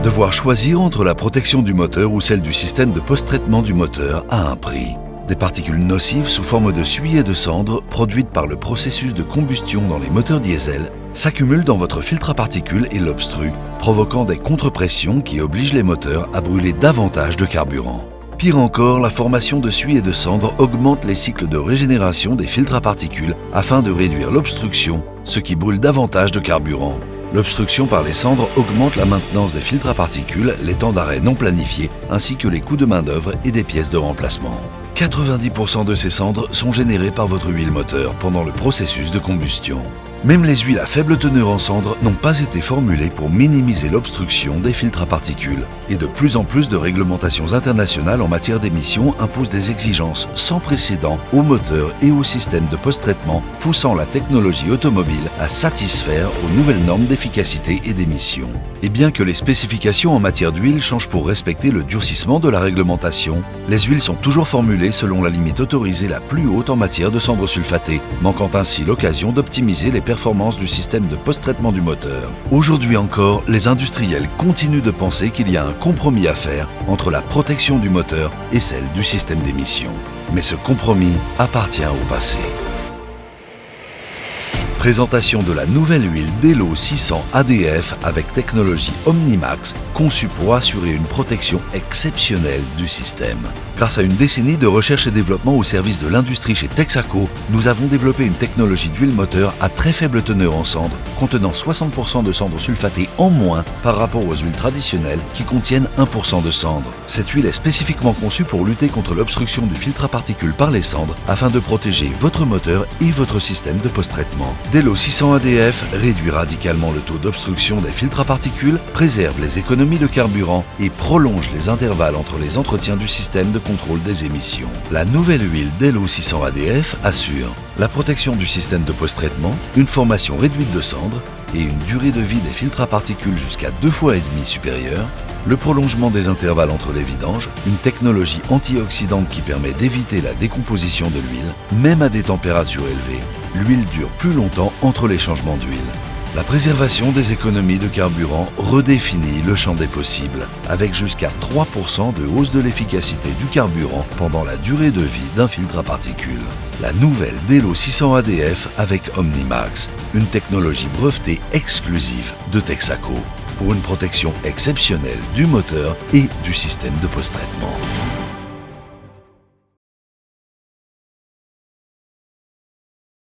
Devoir choisir entre la protection du moteur ou celle du système de post-traitement du moteur a un prix. Des particules nocives sous forme de suie et de cendres produites par le processus de combustion dans les moteurs diesel s'accumulent dans votre filtre à particules et l'obstruent, provoquant des contrepressions qui obligent les moteurs à brûler davantage de carburant. Pire encore, la formation de suie et de cendres augmente les cycles de régénération des filtres à particules afin de réduire l'obstruction, ce qui brûle davantage de carburant. L'obstruction par les cendres augmente la maintenance des filtres à particules, les temps d'arrêt non planifiés, ainsi que les coûts de main-d'œuvre et des pièces de remplacement. 90% de ces cendres sont générées par votre huile moteur pendant le processus de combustion. Même les huiles à faible teneur en cendres n'ont pas été formulées pour minimiser l'obstruction des filtres à particules. Et de plus en plus de réglementations internationales en matière d'émissions imposent des exigences sans précédent aux moteurs et aux systèmes de post-traitement, poussant la technologie automobile à satisfaire aux nouvelles normes d'efficacité et d'émissions. Et bien que les spécifications en matière d'huile changent pour respecter le durcissement de la réglementation, les huiles sont toujours formulées selon la limite autorisée la plus haute en matière de cendres sulfatées, manquant ainsi l'occasion d'optimiser les performances du système de post-traitement du moteur. Aujourd'hui encore, les industriels continuent de penser qu'il y a un compromis à faire entre la protection du moteur et celle du système d'émission. Mais ce compromis appartient au passé. Présentation de la nouvelle huile Delo 600 ADF avec technologie OmniMax, conçue pour assurer une protection exceptionnelle du système. Grâce à une décennie de recherche et développement au service de l'industrie chez Texaco, nous avons développé une technologie d'huile moteur à très faible teneur en cendres, contenant 60% de cendres sulfatées en moins par rapport aux huiles traditionnelles qui contiennent 1% de cendres. Cette huile est spécifiquement conçue pour lutter contre l'obstruction du filtre à particules par les cendres afin de protéger votre moteur et votre système de post-traitement. Delo 600 ADF réduit radicalement le taux d'obstruction des filtres à particules, préserve les économies de carburant et prolonge les intervalles entre les entretiens du système de contrôle des émissions. La nouvelle huile Delo 600 ADF assure la protection du système de post-traitement, une formation réduite de cendres et une durée de vie des filtres à particules jusqu'à 2,5 fois supérieure, le prolongement des intervalles entre les vidanges, une technologie antioxydante qui permet d'éviter la décomposition de l'huile, même à des températures élevées. L'huile dure plus longtemps entre les changements d'huile. La préservation des économies de carburant redéfinit le champ des possibles, avec jusqu'à 3% de hausse de l'efficacité du carburant pendant la durée de vie d'un filtre à particules. La nouvelle Delo 600 ADF avec OmniMax, une technologie brevetée exclusive de Texaco, pour une protection exceptionnelle du moteur et du système de post-traitement.